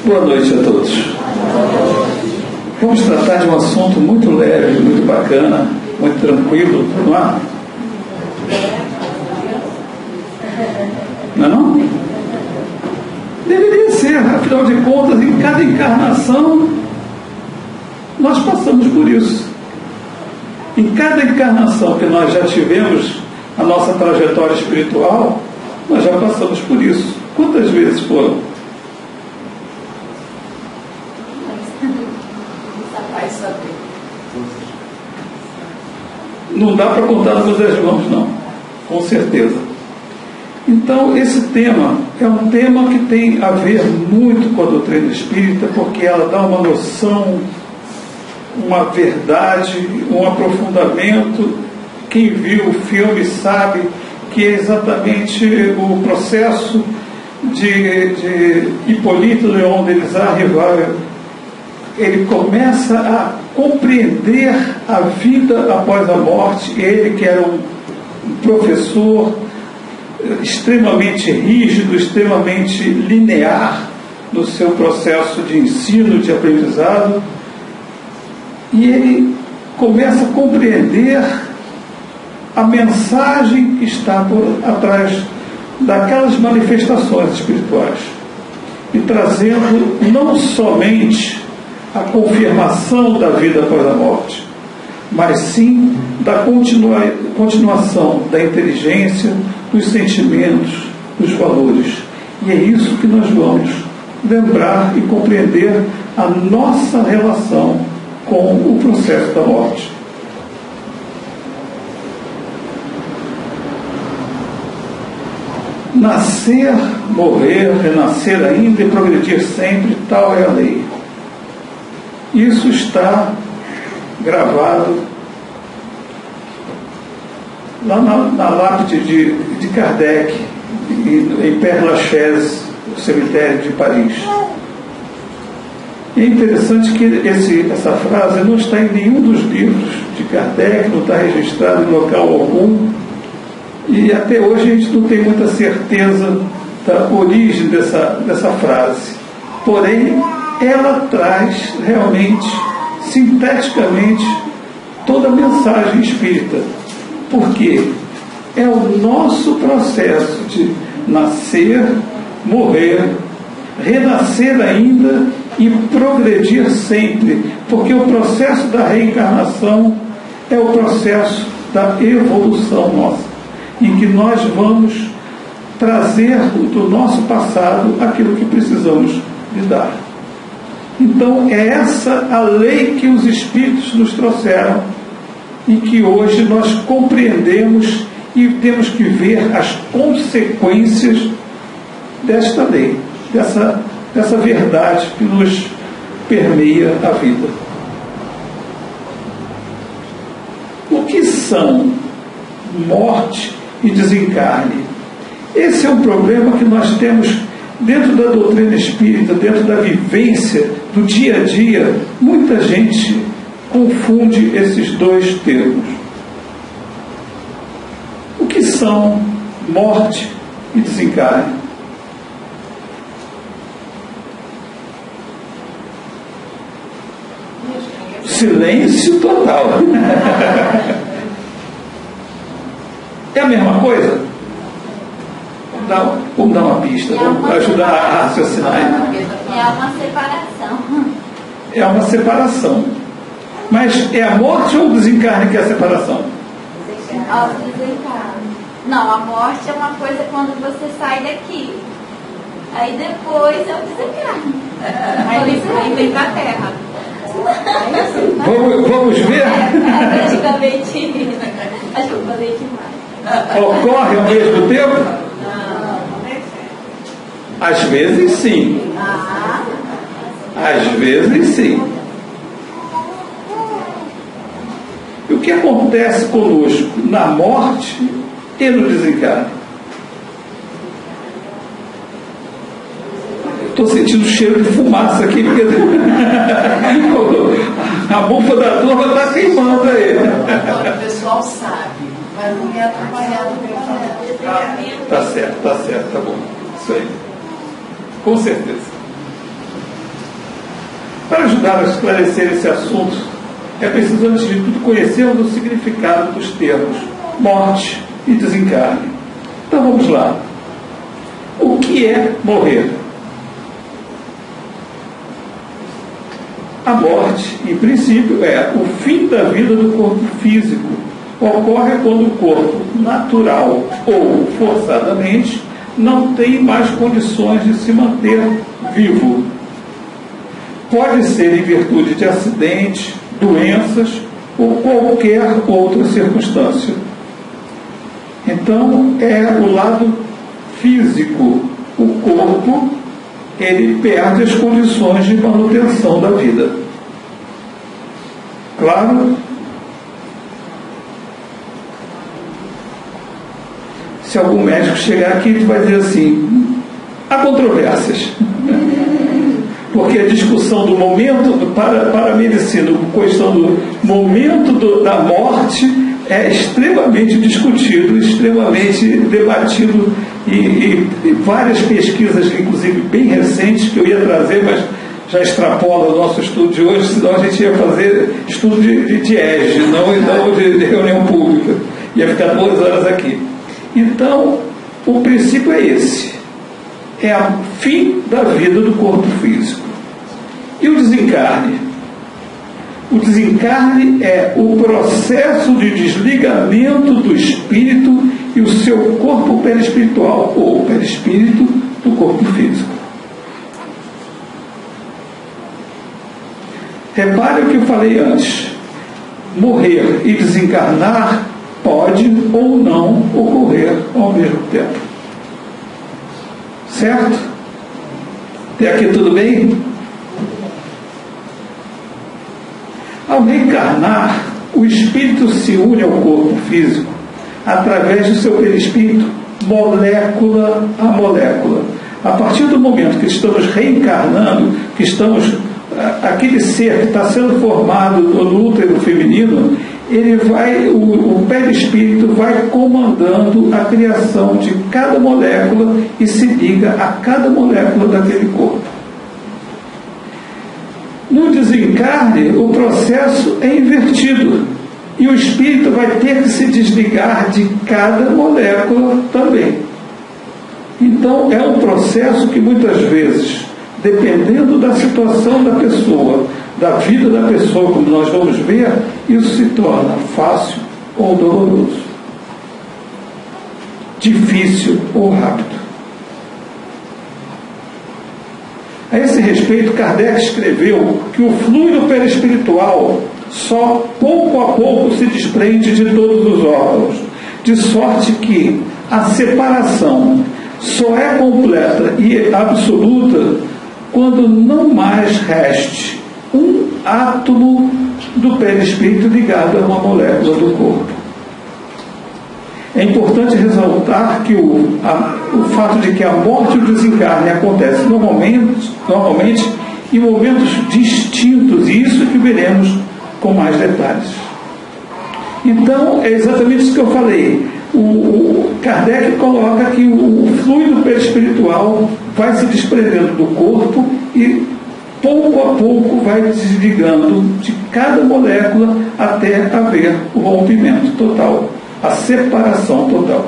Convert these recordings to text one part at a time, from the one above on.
Boa noite a todos. Vamos tratar de um assunto muito leve, muito bacana, muito tranquilo, não é? Não é não? Deveria ser, afinal de contas, em cada encarnação nós passamos por isso. Em cada encarnação que nós já tivemos a nossa trajetória espiritual, nós já passamos por isso. Quantas vezes foram? Não dá para contar nas das mãos, não. Com certeza. Então, esse tema é um tema que tem a ver muito com a doutrina espírita, porque ela dá uma noção, uma verdade, um aprofundamento. Quem viu o filme sabe que é exatamente o processo de Hippolyte Léon Delisle Rivail. Ele começa a compreender a vida após a morte. Ele, que era um professor extremamente rígido, extremamente linear no seu processo de ensino, de aprendizado, e ele começa a compreender a mensagem que está por atrás daquelas manifestações espirituais, e trazendo não somente a confirmação da vida após a morte, mas sim da continuação da inteligência, dos sentimentos, dos valores. E é isso que nós vamos lembrar e compreender a nossa relação com o processo da morte. Nascer, morrer, renascer ainda e progredir sempre, tal é a lei. Isso está gravado lá na lápide de Kardec, em Père Lachaise, o cemitério de Paris. E é interessante que essa frase não está em nenhum dos livros de Kardec, não está registrado em local algum, e até hoje a gente não tem muita certeza da origem dessa frase. Porém, ela traz realmente, sinteticamente, toda a mensagem espírita. Porque é o nosso processo de nascer, morrer, renascer ainda e progredir sempre. Porque o processo da reencarnação é o processo da evolução nossa, em que nós vamos trazer do nosso passado aquilo que precisamos lidar. Então, é essa a lei que os Espíritos nos trouxeram e que hoje nós compreendemos e temos que ver as consequências desta lei, dessa verdade que nos permeia a vida. O que são morte e desencarne? Esse é um problema que nós temos dentro da doutrina espírita, dentro da vivência do dia a dia. Muita gente confunde esses dois termos. O que são morte e desencarne? Silêncio total. É a mesma coisa? Vamos dar uma pista, vamos ajudar a raciocinar. É uma separação. É uma separação. Mas é a morte ou o desencarne que é a separação? O desencarne. Não, a morte é uma coisa quando você sai daqui. Aí depois é o desencarne. Aí vem para a Terra. Vamos ver? Praticamente. Acho que eu falei demais. Ocorre ao mesmo tempo? Às vezes sim. Às vezes sim. E o que acontece conosco na morte e no desencarne? Estou sentindo cheiro de fumaça aqui, porque a bomba da turma está queimando aí. O pessoal sabe, mas não é atrapalhado no Tá certo, tá bom. Isso aí. Com certeza. Para ajudar a esclarecer esse assunto, é preciso, antes de tudo, conhecermos o significado dos termos morte e desencarne. Então vamos lá. O que é morrer? A morte, em princípio, é o fim da vida do corpo físico. Ocorre quando o corpo, natural ou forçadamente, não tem mais condições de se manter vivo. Pode ser em virtude de acidentes, doenças ou qualquer outra circunstância. Então, é o lado físico. O corpo, ele perde as condições de manutenção da vida. Claro, se algum médico chegar aqui, ele vai dizer assim: há controvérsias. Porque a discussão do momento, para a medicina, a questão do momento da morte é extremamente discutido, extremamente debatido, e várias pesquisas, inclusive bem recentes, que eu ia trazer, mas já extrapola o nosso estudo de hoje, senão a gente ia fazer estudo de ESG, não de reunião pública. Ia ficar 2 horas aqui. Então, o princípio é esse. É o fim da vida do corpo físico. E o desencarne? O desencarne é o processo de desligamento do espírito e o seu corpo perispiritual, ou perispírito do corpo físico. Repare o que eu falei antes. Morrer e desencarnar pode ou não ocorrer ao mesmo tempo. Certo? Até aqui tudo bem? Ao reencarnar, o espírito se une ao corpo físico através do seu perispírito, molécula a molécula. A partir do momento que estamos reencarnando, que estamos, aquele ser que está sendo formado no útero feminino, ele vai, o perispírito vai comandando a criação de cada molécula e se liga a cada molécula daquele corpo. No desencarne, o processo é invertido e o espírito vai ter que se desligar de cada molécula também. Então, é um processo que muitas vezes, dependendo da situação da pessoa, da vida da pessoa, como nós vamos ver, isso se torna fácil ou doloroso, difícil ou rápido. A esse respeito, Kardec escreveu que o fluido perispiritual só pouco a pouco se desprende de todos os órgãos, de sorte que a separação só é completa e absoluta quando não mais reste um átomo do perispírito ligado a uma molécula do corpo. É importante ressaltar que o fato de que a morte e o desencarne acontece normalmente em momentos distintos, e isso que veremos com mais detalhes. Então, é exatamente isso que eu falei. O Kardec coloca que o fluido perispiritual vai se desprendendo do corpo e pouco a pouco vai desligando de cada molécula até haver o rompimento total, a separação total.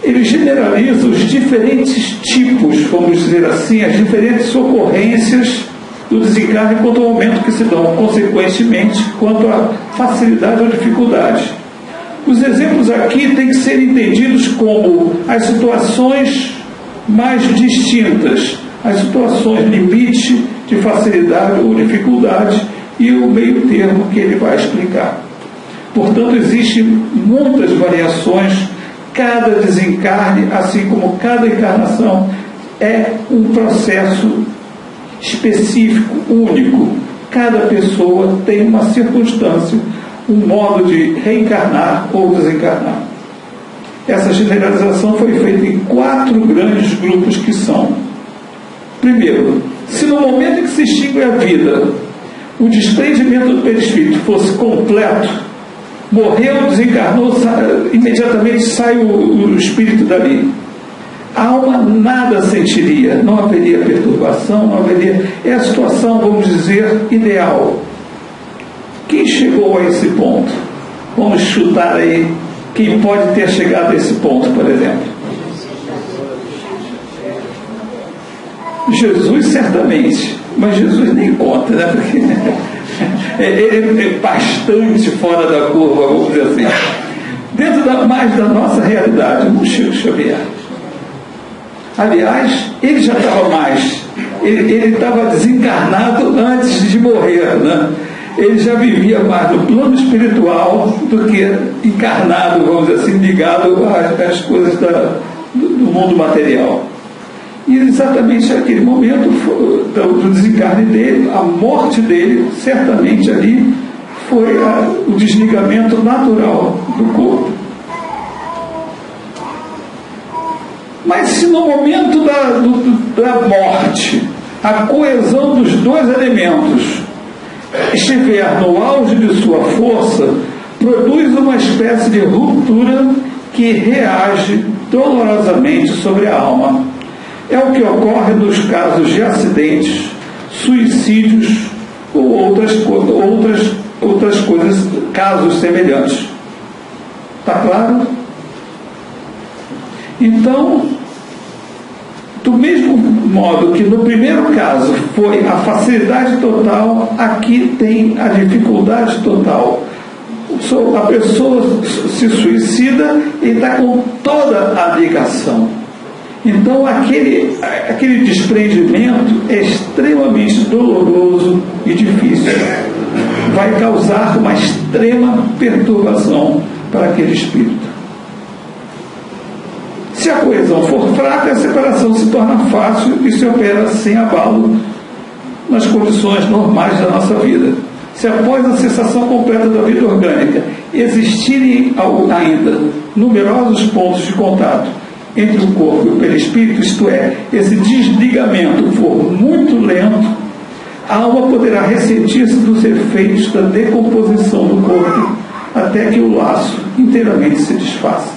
Ele generaliza os diferentes tipos, vamos dizer assim, as diferentes ocorrências do desencarne quanto ao momento que se dão, consequentemente, quanto à facilidade ou dificuldade. Os exemplos aqui têm que ser entendidos como as situações mais distintas, as situações limite de facilidade ou dificuldade e o meio termo que ele vai explicar. Portanto, existem muitas variações. Cada desencarne, assim como cada encarnação, é um processo específico, único. Cada pessoa tem uma circunstância, um modo de reencarnar ou desencarnar. Essa generalização foi feita em 4 grandes grupos que são: primeiro, se no momento em que se extingue a vida, o desprendimento do perispírito fosse completo, morreu, desencarnou, imediatamente sai o espírito dali. a alma nada sentiria, não haveria perturbação, não haveria. É a situação, vamos dizer, ideal. Quem chegou a esse ponto? Vamos chutar aí quem pode ter chegado a esse ponto, por exemplo. Jesus, certamente, mas Jesus nem conta, né? Porque ele é bastante fora da curva, vamos dizer assim. Dentro mais da nossa realidade, no Chico Xavier. Aliás, ele já estava mais, ele estava desencarnado antes de morrer, né? Ele já vivia mais no plano espiritual do que encarnado, vamos dizer assim, ligado às coisas do mundo material. E exatamente naquele momento do desencarne dele, a morte dele, certamente ali foi o desligamento natural do corpo. Mas se no momento da morte a coesão dos dois elementos estiver no auge de sua força, produz uma espécie de ruptura que reage dolorosamente sobre a alma. É o que ocorre nos casos de acidentes, suicídios ou outras coisas, casos semelhantes. Está claro? Então, do mesmo modo que no primeiro caso foi a facilidade total, aqui tem a dificuldade total. A pessoa se suicida e está com toda a ligação. Então aquele desprendimento é extremamente doloroso e difícil. Vai causar uma extrema perturbação para aquele espírito. Se a coesão for fraca, a separação se torna fácil e se opera sem abalo nas condições normais da nossa vida. Se após a cessação completa da vida orgânica existirem ainda numerosos pontos de contato entre o corpo e o perispírito, isto é, esse desligamento for muito lento, a alma poderá ressentir-se dos efeitos da decomposição do corpo até que o laço inteiramente se desfaça.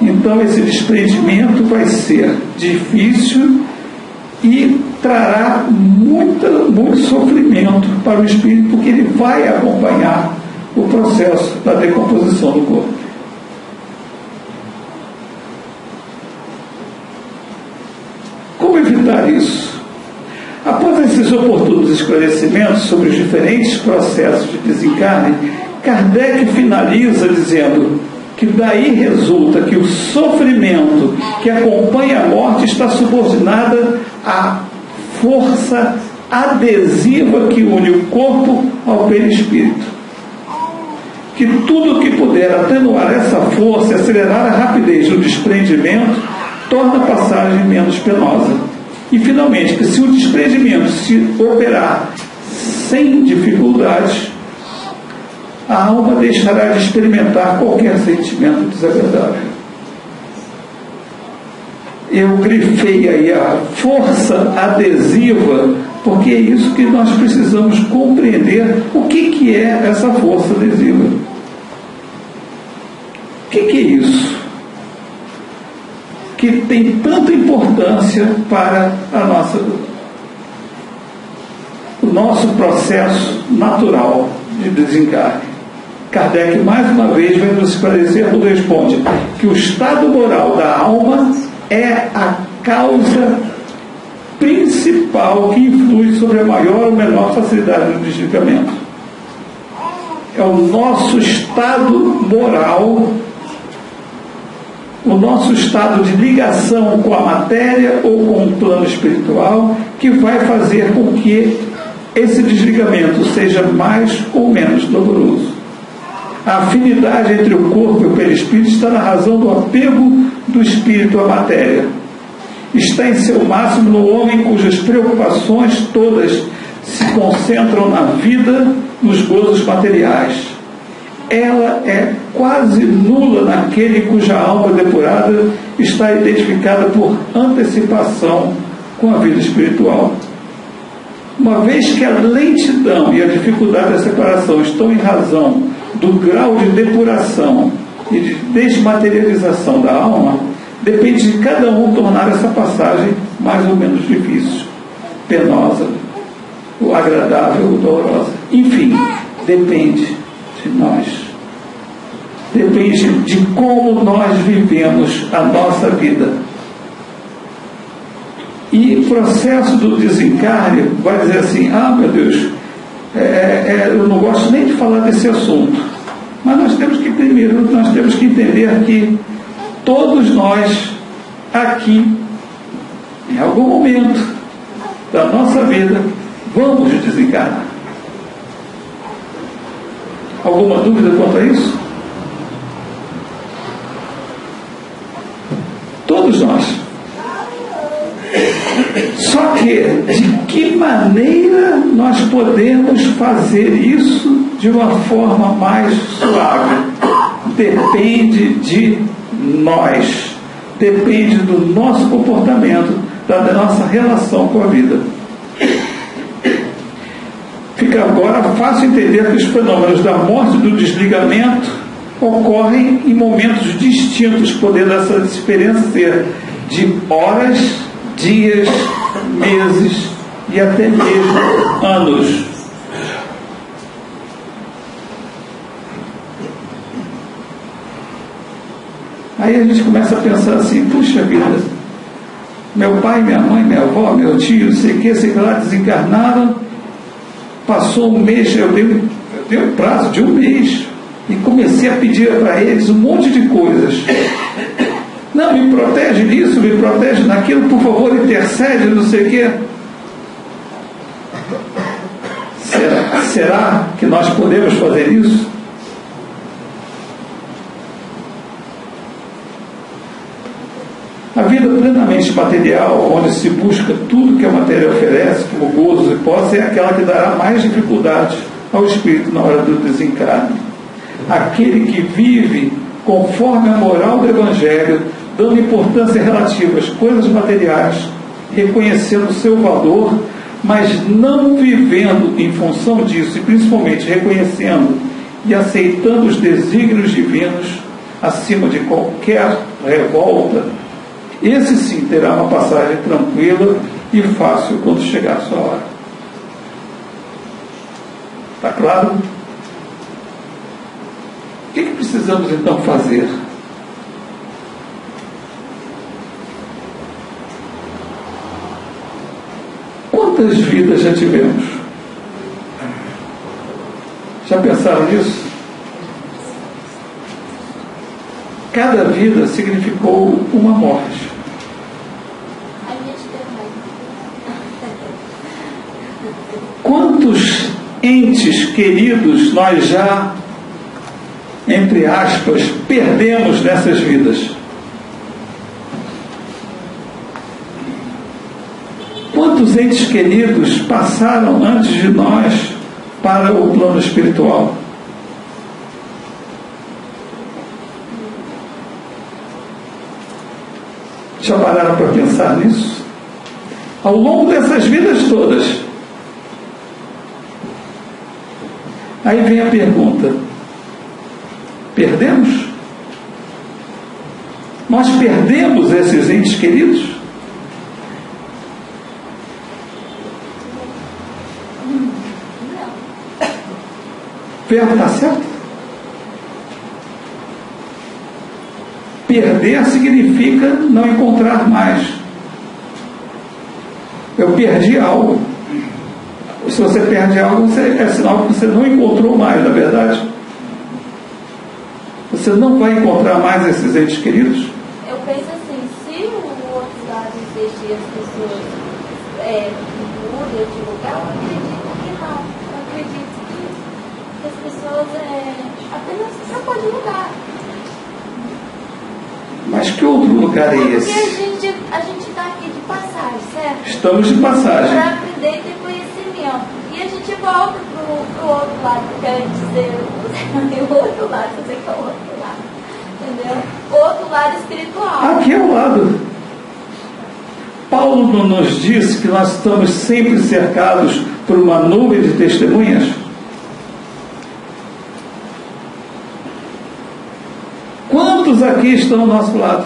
Então esse desprendimento vai ser difícil e trará muito sofrimento para o espírito, porque ele vai acompanhar o processo da decomposição do corpo. Como evitar isso? Após esses oportunos esclarecimentos sobre os diferentes processos de desencarne, Kardec finaliza dizendo que daí resulta que o sofrimento que acompanha a morte está subordinada à força adesiva que une o corpo ao perispírito. Que tudo que puder atenuar essa força e acelerar a rapidez do desprendimento torna a passagem menos penosa. E, finalmente, que se o desprendimento se operar sem dificuldades, a alma deixará de experimentar qualquer sentimento desagradável. Eu grifei aí a força adesiva, porque é isso que nós precisamos compreender. O que é essa força adesiva? O que é isso? Que tem tanta importância para o nosso processo natural de desencarne. Kardec, mais uma vez, vai nos esclarecer quando responde que o estado moral da alma é a causa principal que influi sobre a maior ou menor facilidade do desligamento. É o nosso estado moral, o nosso estado de ligação com a matéria ou com o plano espiritual, que vai fazer com que esse desligamento seja mais ou menos doloroso. A afinidade entre o corpo e o perispírito está na razão do apego do espírito à matéria. Está em seu máximo no homem cujas preocupações todas se concentram na vida, nos gozos materiais. Ela é quase nula naquele cuja alma depurada está identificada por antecipação com a vida espiritual. Uma vez que a lentidão e a dificuldade da separação estão em razão do grau de depuração e de desmaterialização da alma, Depende de cada um tornar essa passagem mais ou menos difícil, penosa, ou agradável ou dolorosa. Enfim, depende de nós. Depende de como nós vivemos a nossa vida. E o processo do desencarne vai dizer assim, meu Deus, eu não gosto nem de falar desse assunto. Mas nós temos que entender que todos nós aqui, em algum momento da nossa vida, vamos desencarnar. Alguma dúvida quanto a isso? Todos nós. Só que, de que maneira nós podemos fazer isso de uma forma mais suave? Depende de nós. Depende do nosso comportamento, da nossa relação com a vida. Fica agora fácil entender que os fenômenos da morte e do desligamento ocorrem em momentos distintos, podendo essa diferença ser de horas, dias, meses e até mesmo anos. Aí a gente começa a pensar assim, puxa vida, meu pai, minha mãe, minha avó, meu tio, não sei o que, sei lá, desencarnaram, passou um mês, eu dei um prazo de um mês e comecei a pedir para eles um monte de coisas. Não, me protege nisso, me protege naquilo, por favor, intercede, não sei o quê. Será que nós podemos fazer isso? A vida plenamente material, onde se busca tudo que a matéria oferece, como gozos e posses, é aquela que dará mais dificuldade ao espírito na hora do desencarne. Aquele que vive conforme a moral do Evangelho, dando importância relativa às coisas materiais, reconhecendo o seu valor, mas não vivendo em função disso, e principalmente reconhecendo e aceitando os desígnios divinos acima de qualquer revolta, esse sim terá uma passagem tranquila e fácil quando chegar a sua hora. Está claro? O que precisamos então fazer? Quantas vidas já tivemos? Já pensaram nisso? Cada vida significou uma morte. Quantos entes queridos nós já, entre aspas, perdemos nessas vidas? Quantos entes queridos passaram antes de nós para o plano espiritual? Já pararam para pensar nisso? Ao longo dessas vidas todas. Aí vem a pergunta: perdemos? Nós perdemos esses entes queridos? Está certo? Perder significa não encontrar mais. Eu perdi algo. Se você perde algo, é sinal que você não encontrou mais, na verdade. Você não vai encontrar mais esses entes queridos? Eu penso assim, se o outro lado existir as pessoas mudam de lugar, eu acredito que não. Eu acredito que as pessoas apenas só podem mudar. Mas que outro lugar é esse? Porque a gente está aqui de passagem, certo? Estamos de passagem. Para aprender e ter conhecimento. E a gente volta para o outro lado, quer dizer, o outro lado, você quer o outro lado. Entendeu? O outro lado espiritual. Aqui é o lado. Paulo não nos disse que nós estamos sempre cercados por uma nuvem de testemunhas? Quantos aqui estão ao nosso lado?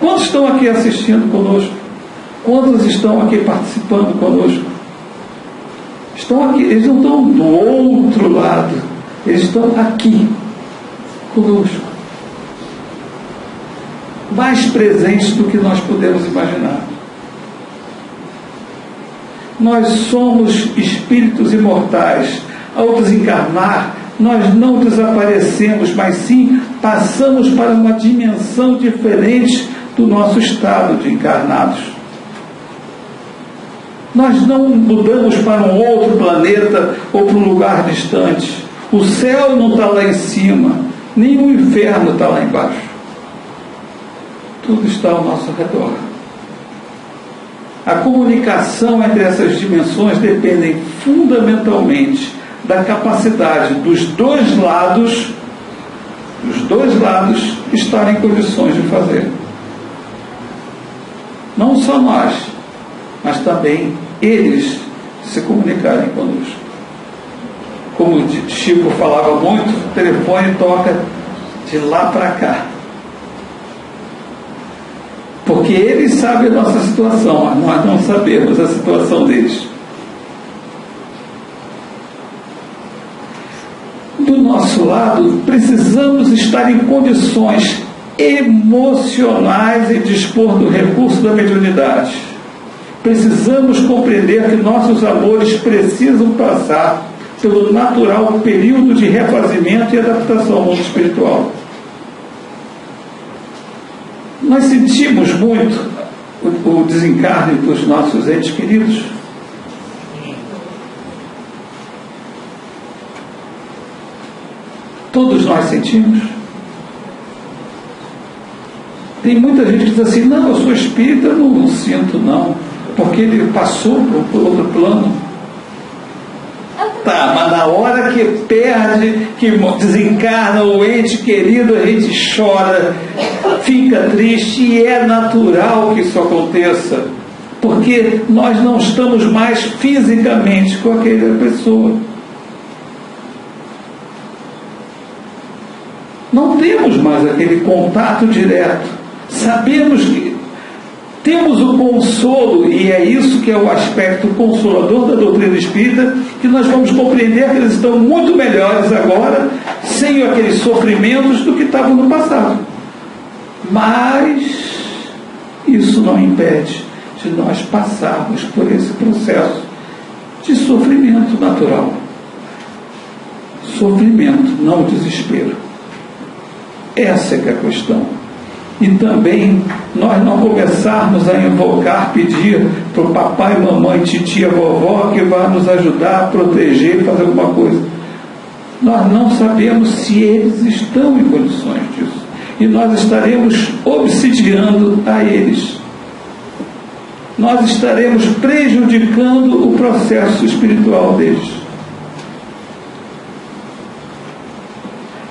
Quantos estão aqui assistindo conosco? Quantos estão aqui participando conosco? Estão aqui, eles não estão do outro lado, eles estão aqui conosco, mais presentes do que nós podemos imaginar. Nós somos espíritos imortais. Ao desencarnar, nós não desaparecemos, mas sim passamos para uma dimensão diferente do nosso estado de encarnados. Nós não mudamos para um outro planeta ou para um lugar distante. O céu não está lá em cima, nem o inferno está lá embaixo. Tudo está ao nosso redor. A comunicação entre essas dimensões depende fundamentalmente da capacidade dos dois lados estarem em condições de fazer. Não só nós, mas também eles se comunicarem conosco. Como o Chico falava muito, o telefone toca de lá para cá. Porque eles sabem a nossa situação, mas nós não sabemos a situação deles. Do nosso lado, precisamos estar em condições emocionais e dispor do recurso da mediunidade. Precisamos compreender que nossos amores precisam passar pelo natural período de refazimento e adaptação ao mundo espiritual. Nós sentimos muito o desencarne dos nossos entes queridos. Todos nós sentimos. Tem muita gente que diz assim: não, eu sou espírita, eu não sinto não, porque ele passou por outro plano. Tá, mas na hora que perde, que desencarna o ente querido, a gente chora, fica triste, e é natural que isso aconteça, porque nós não estamos mais fisicamente com aquela pessoa. Não temos mais aquele contato direto. Sabemos que temos o consolo, e é isso que é o aspecto consolador da doutrina espírita, que nós vamos compreender que eles estão muito melhores agora, sem aqueles sofrimentos do que estavam no passado. Mas isso não impede de nós passarmos por esse processo de sofrimento natural. Sofrimento, não desespero. Essa é que é a questão. E também nós não começarmos a invocar, pedir para o papai, mamãe, titia, vovó que vá nos ajudar a proteger, fazer alguma coisa. Nós não sabemos se eles estão em condições disso, e nós estaremos obsidiando a eles. Nós estaremos prejudicando o processo espiritual deles.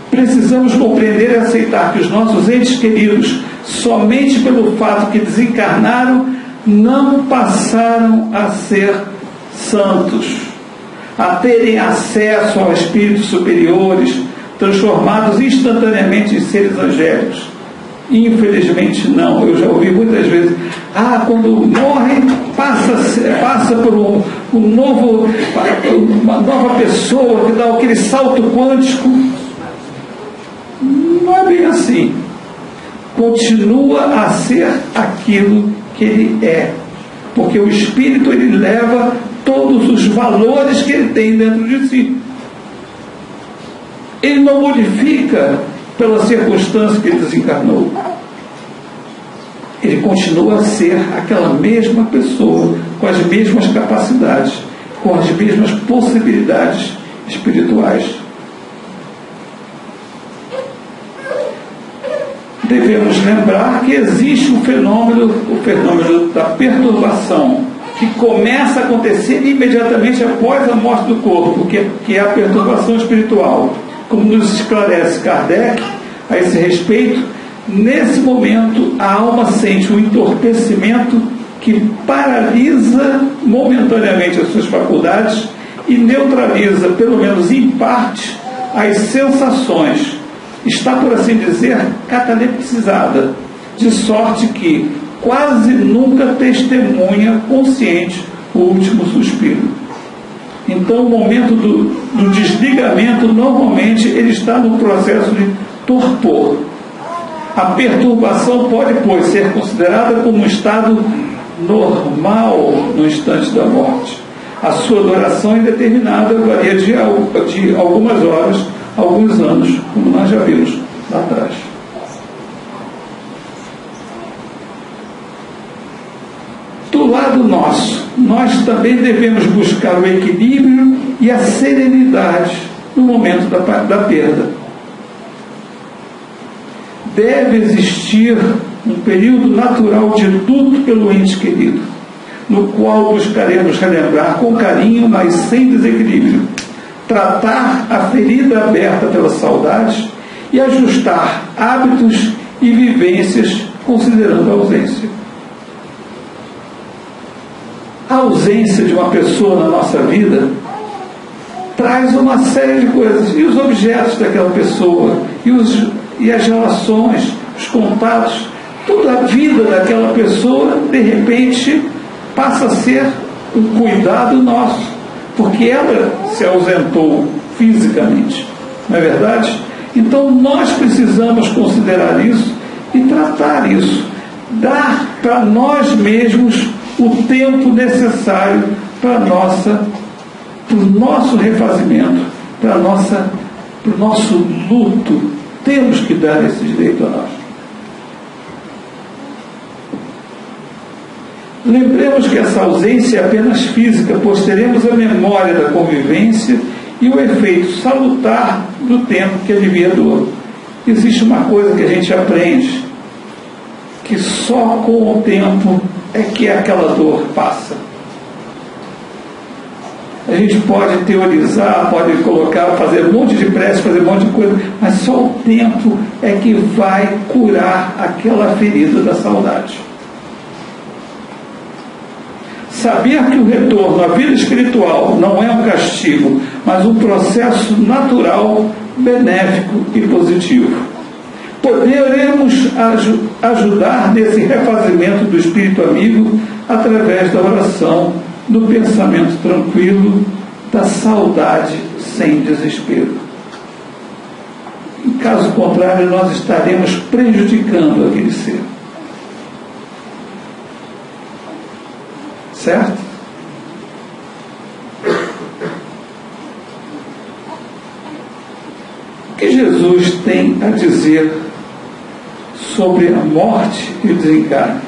Precisamos compreender e aceitar que os nossos entes queridos, somente pelo fato que desencarnaram, não passaram a ser santos, a terem acesso a espíritos superiores, transformados instantaneamente em seres angélicos. Infelizmente não. Eu já ouvi muitas vezes: quando morre, passa por uma nova pessoa que dá aquele salto quântico. Não é bem assim. Continua a ser aquilo que ele é, porque o espírito, ele leva todos os valores que ele tem dentro de si. Ele não modifica pela circunstância que ele desencarnou. Ele continua a ser aquela mesma pessoa, com as mesmas capacidades, com as mesmas possibilidades espirituais. Devemos lembrar que existe o fenômeno da perturbação, que começa a acontecer imediatamente após a morte do corpo, que é a perturbação espiritual. Como nos esclarece Kardec a esse respeito, nesse momento a alma sente um entorpecimento que paralisa momentaneamente as suas faculdades e neutraliza, pelo menos em parte, as sensações. Está, por assim dizer, catalepsizada. de sorte que quase nunca testemunha consciente o último suspiro. Então, o momento do desligamento, normalmente, ele está no processo de torpor. A perturbação pode, pois, ser considerada como um estado normal no instante da morte. A sua duração indeterminada varia de algumas horas, alguns anos, como nós já vimos lá atrás. Do lado nosso, nós também devemos buscar o equilíbrio e a serenidade no momento da perda. Deve existir um período natural de luto pelo ente querido, no qual buscaremos relembrar com carinho, mas sem desequilíbrio, tratar a ferida aberta pela saudade e ajustar hábitos e vivências considerando a ausência. A ausência de uma pessoa na nossa vida traz uma série de coisas, e os objetos daquela pessoa, e as relações, os contatos, toda a vida daquela pessoa, de repente, passa a ser um cuidado nosso, porque ela se ausentou fisicamente, não é verdade? Então nós precisamos considerar isso e tratar isso, dar para nós mesmos o tempo necessário para o nosso refazimento, para o nosso luto. Temos que dar esse direito a nós. Lembremos que essa ausência é apenas física, pois teremos a memória da convivência e o efeito salutar do tempo que alivia a dor. Existe uma coisa que a gente aprende, que só com o tempo é que aquela dor passa. A gente pode teorizar, pode colocar, fazer um monte de prece, fazer um monte de coisa, mas só o tempo é que vai curar aquela ferida da saudade. Saber que o retorno à vida espiritual não é um castigo, mas um processo natural, benéfico e positivo. Poderemos ajudar nesse refazimento do espírito amigo através da oração, do pensamento tranquilo, da saudade sem desespero. Em caso contrário, nós estaremos prejudicando aquele ser. Certo? O que Jesus tem a dizer sobre a morte e o desencarne?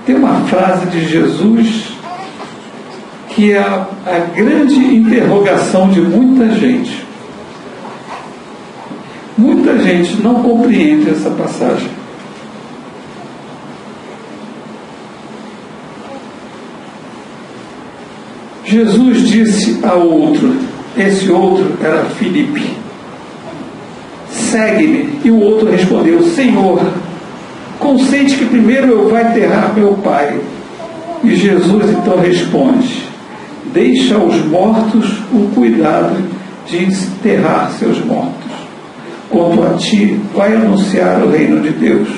Tem uma frase de Jesus que é a grande interrogação de muita gente. Muita gente não compreende essa passagem. Jesus disse a outro, esse outro era Filipe: segue-me. E o outro respondeu: Senhor, consente que primeiro eu vá enterrar meu pai. E Jesus então responde: deixa aos mortos o cuidado de enterrar seus mortos. Quanto a ti, vai anunciar o reino de Deus.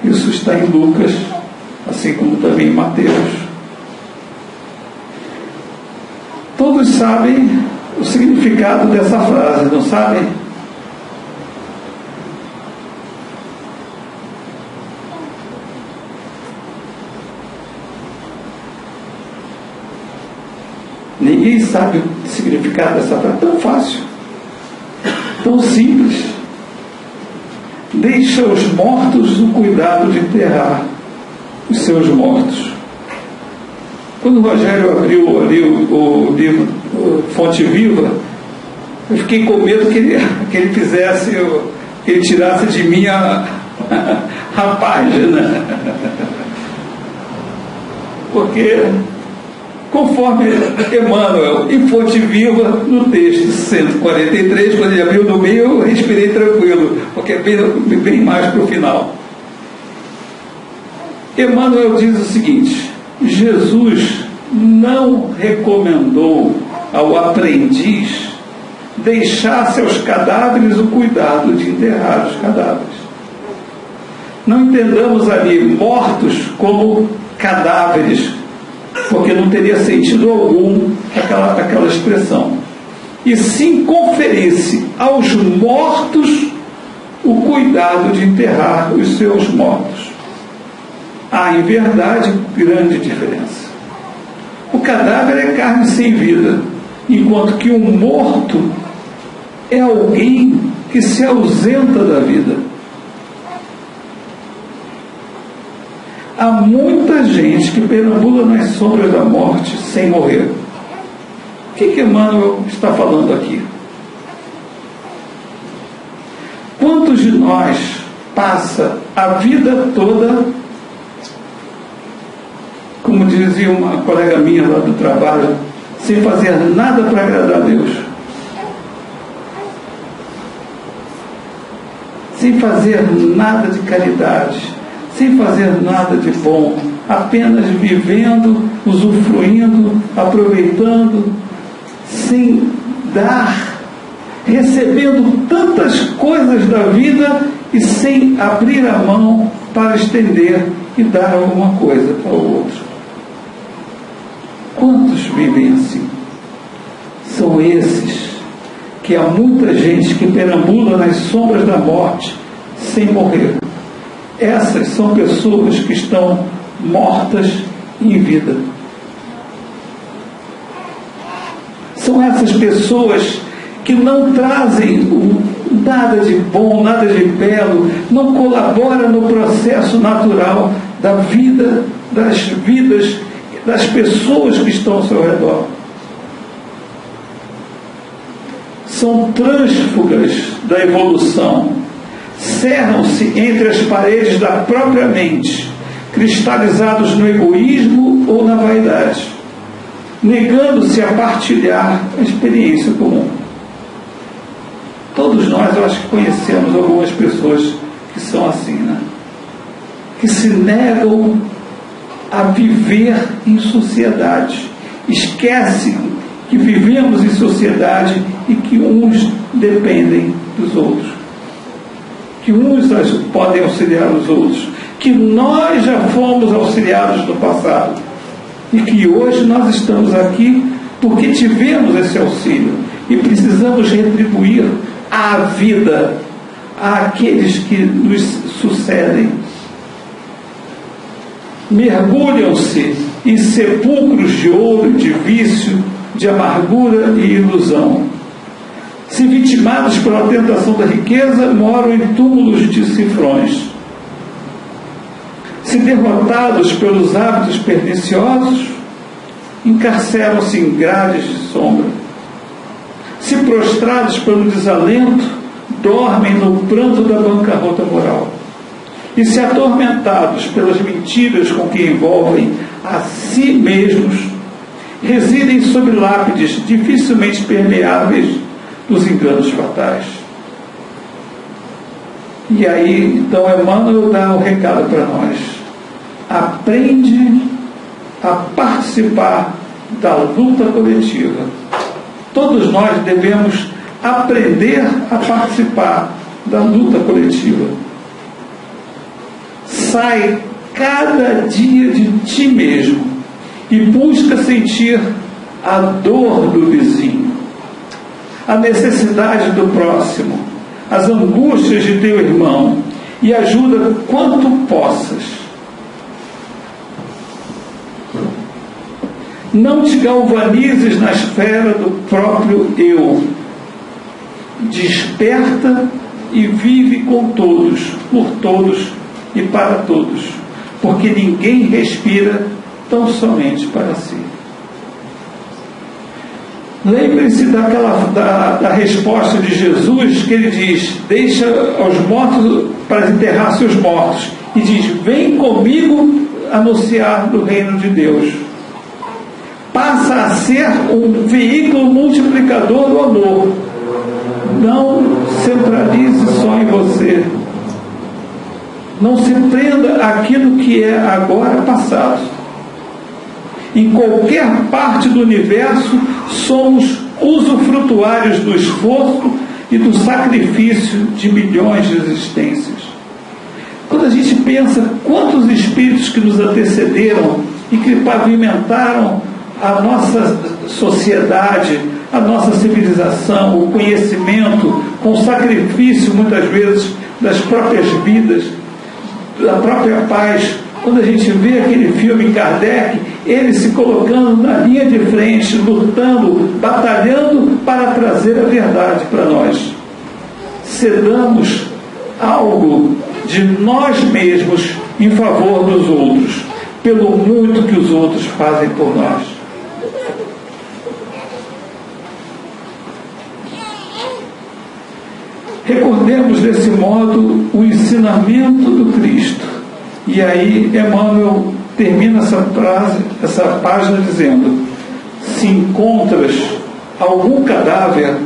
Isso está em Lucas, assim como também em Mateus. Todos sabem o significado dessa frase, não sabem? Ninguém sabe o significado dessa frase. Tão fácil, tão simples. Deixa aos mortos o cuidado de enterrar os seus mortos. Quando o Rogério abriu ali o livro Fonte Viva, eu fiquei com medo que ele fizesse, que ele tirasse de mim a página. Porque, conforme Emmanuel, em Fonte Viva, no texto 143, quando ele abriu no meio, eu respirei tranquilo, porque é bem mais para o final. Emmanuel diz o seguinte: Jesus não recomendou ao aprendiz deixasse aos cadáveres o cuidado de enterrar os cadáveres. Não entendamos ali mortos como cadáveres, porque não teria sentido algum aquela expressão. E sim conferisse aos mortos o cuidado de enterrar os seus mortos. Há, em verdade, grande diferença. O cadáver é carne sem vida, enquanto que um morto é alguém que se ausenta da vida. Há muita gente que perambula nas sombras da morte sem morrer. O que Emmanuel está falando aqui? Quantos de nós passa a vida toda, como dizia uma colega minha lá do trabalho, sem fazer nada para agradar a Deus? Sem fazer nada de caridade, sem fazer nada de bom, apenas vivendo, usufruindo, aproveitando, sem dar, recebendo tantas coisas da vida e sem abrir a mão para estender e dar alguma coisa para o outro. Quantos vivem assim? São esses que há muita gente que perambula nas sombras da morte sem morrer. Essas são pessoas que estão mortas em vida. São essas pessoas que não trazem nada de bom, nada de belo, não colaboram no processo natural da vida, das vidas, das pessoas que estão ao seu redor. São trânsfugas da evolução, cerram-se entre as paredes da própria mente, cristalizados no egoísmo ou na vaidade, negando-se a partilhar a experiência comum. Todos nós, eu acho que conhecemos algumas pessoas que são assim, né? Que se negam a viver em sociedade, esquecem que vivemos em sociedade e que uns dependem dos outros, que uns podem auxiliar os outros, que nós já fomos auxiliados no passado e que hoje nós estamos aqui porque tivemos esse auxílio e precisamos retribuir a vida àqueles que nos sucedem. Mergulham-se em sepulcros de ouro, de vício, de amargura e ilusão. Se vitimados pela tentação da riqueza, moram em túmulos de cifrões. Se derrotados pelos hábitos perniciosos, encarceram-se em grades de sombra. Se prostrados pelo desalento, dormem no pranto da bancarrota moral. E se atormentados pelas mentiras com que envolvem a si mesmos, residem sob lápides dificilmente permeáveis dos enganos fatais. E aí, então, Emmanuel dá o recado para nós. Aprende a participar da luta coletiva. Todos nós devemos aprender a participar da luta coletiva. Sai cada dia de ti mesmo e busca sentir a dor do vizinho, a necessidade do próximo, as angústias de teu irmão e ajuda quanto possas. Não te galvanizes na esfera do próprio eu. Desperta e vive com todos, por todos e para todos, porque ninguém respira tão somente para si. Lembre-se da resposta de Jesus, que ele diz: deixa aos mortos para enterrar seus mortos, e diz: vem comigo anunciar do reino de Deus. Passa a ser um veículo multiplicador do amor. Não centralize só em você. Não se prenda àquilo que é agora passado. Em qualquer parte do universo somos usufrutuários do esforço e do sacrifício de milhões de existências. Quando a gente pensa quantos espíritos que nos antecederam e que pavimentaram a nossa sociedade, a nossa civilização, o conhecimento, com o sacrifício, muitas vezes, das próprias vidas, da própria paz. Quando a gente vê aquele filme Kardec, ele se colocando na linha de frente, lutando, batalhando para trazer a verdade para nós. Cedamos algo de nós mesmos em favor dos outros, pelo muito que os outros fazem por nós. Recordemos desse modo o ensinamento do Cristo. E aí Emmanuel termina essa página dizendo: se encontras algum cadáver,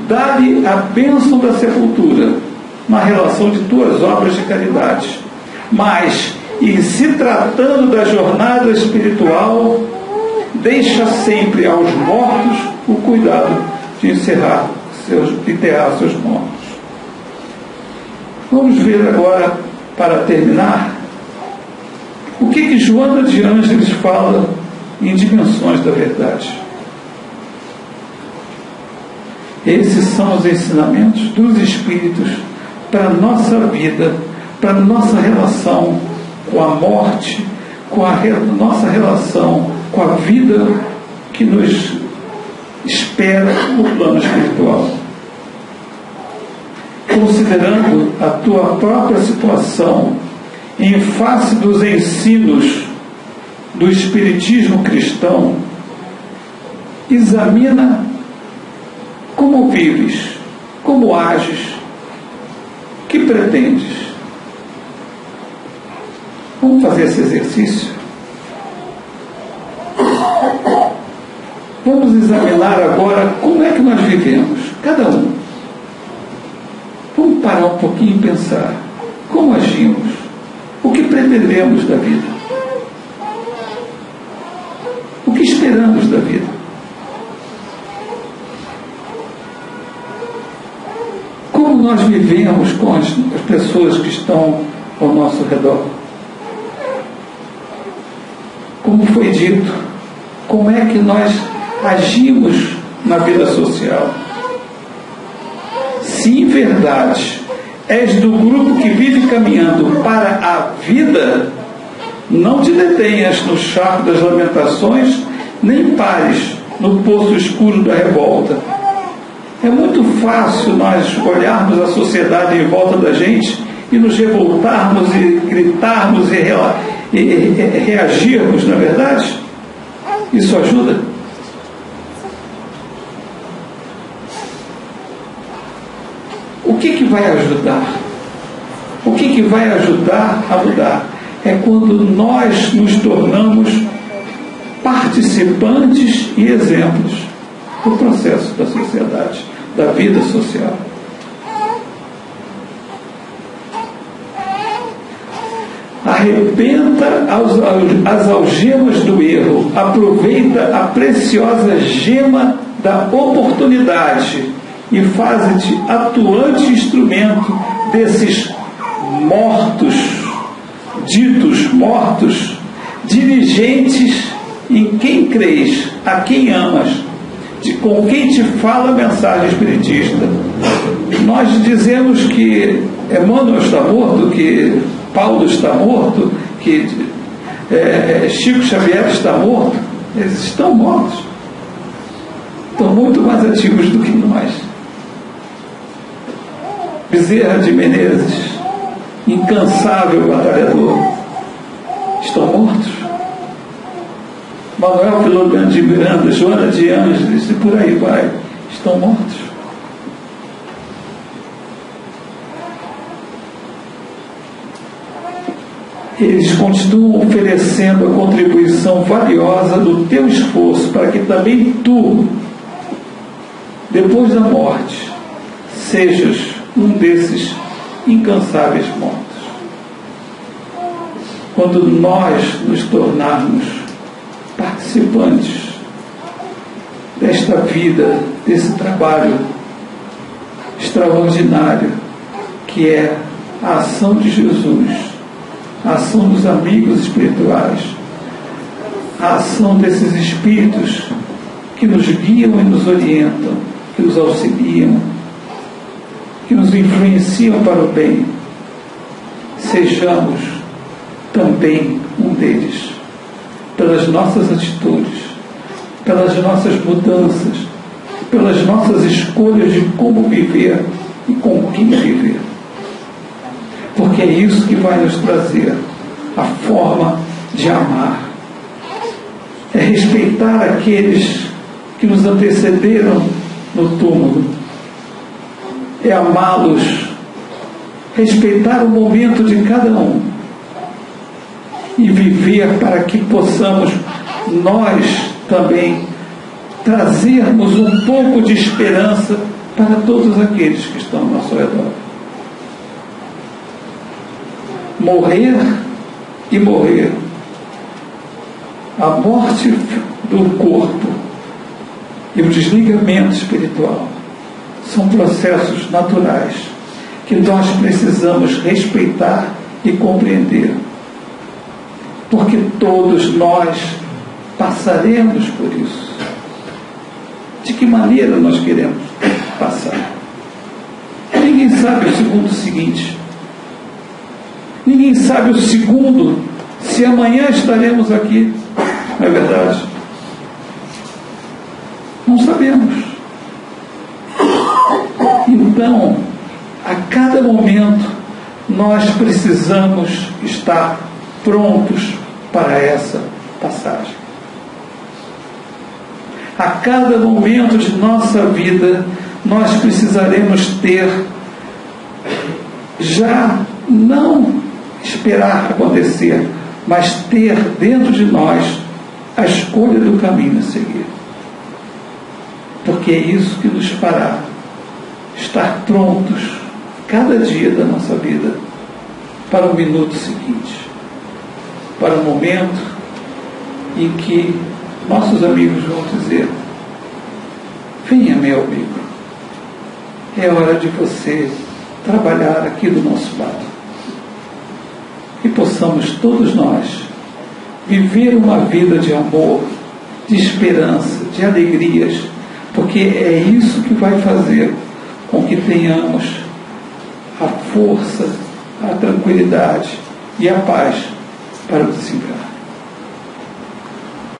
dá-lhe a bênção da sepultura, na relação de tuas obras de caridade. Mas, em se tratando da jornada espiritual, deixa sempre aos mortos o cuidado de enterrar seus mortos. Vamos ver agora, para terminar, o que Joana de Ângeles fala em dimensões da verdade. Esses são os ensinamentos dos Espíritos para a nossa vida, para a nossa relação com a morte, com a nossa relação com a vida que nos espera no plano espiritual. Considerando a tua própria situação em face dos ensinos do Espiritismo cristão, examina como vives, como ages, o que pretendes. Vamos fazer esse exercício? Vamos examinar agora como é que nós vivemos, cada um. Vamos parar um pouquinho e pensar como agimos, o que pretendemos da vida, o que esperamos da vida. Como nós vivemos com as pessoas que estão ao nosso redor. Como foi dito, como é que nós agimos na vida social. Se em verdade és do grupo que vive caminhando para a vida, não te detenhas no charco das lamentações, nem pares no poço escuro da revolta. É muito fácil nós olharmos a sociedade em volta da gente e nos revoltarmos e gritarmos e reagirmos, não é verdade? Isso ajuda? O que vai ajudar? O que vai ajudar a mudar? É quando nós nos tornamos participantes e exemplos do processo da sociedade, da vida social. Arrebenta as algemas do erro, aproveita a preciosa gema da oportunidade e faze-te atuante instrumento desses mortos, ditos mortos, dirigentes em quem crês, a quem amas, com quem te fala a mensagem espiritista. Nós dizemos que Emmanuel está morto, que Paulo está morto, que Chico Xavier está morto. Eles estão mortos. Estão muito mais ativos do que nós. Bezerra de Menezes, incansável batalhador, estão mortos. Manuel Filomeno de Miranda, Joana de Ângeles e por aí vai, estão mortos. Eles continuam oferecendo a contribuição valiosa do teu esforço para que também tu, depois da morte, sejas um desses incansáveis mortos. Quando nós nos tornarmos participantes desta vida, desse trabalho extraordinário que é a ação de Jesus, a ação dos amigos espirituais, a ação desses espíritos que nos guiam e nos orientam, que nos auxiliam, que nos influenciam para o bem. Sejamos também um deles, pelas nossas atitudes, pelas nossas mudanças, pelas nossas escolhas de como viver e com quem viver. Porque é isso que vai nos trazer a forma de amar. É respeitar aqueles que nos antecederam no túmulo. É amá-los, respeitar o momento de cada um e viver para que possamos nós também trazermos um pouco de esperança para todos aqueles que estão ao nosso redor. Morrer e morrer. A morte do corpo e o desligamento espiritual são processos naturais que nós precisamos respeitar e compreender, porque todos nós passaremos por isso. De que maneira nós queremos passar? Ninguém sabe o segundo seguinte. Ninguém sabe o segundo, se amanhã estaremos aqui. Não é verdade? Não sabemos. Então, a cada momento, nós precisamos estar prontos para essa passagem. A cada momento de nossa vida, nós precisaremos ter, já não esperar acontecer, mas ter dentro de nós a escolha do caminho a seguir. Porque é isso que nos fará estar prontos cada dia da nossa vida para o minuto seguinte, para o momento em que nossos amigos vão dizer: venha, meu amigo, é hora de você trabalhar aqui do nosso lado. E possamos todos nós viver uma vida de amor, de esperança, de alegrias, porque é isso que vai fazer com que tenhamos a força, a tranquilidade e a paz para o desencarne.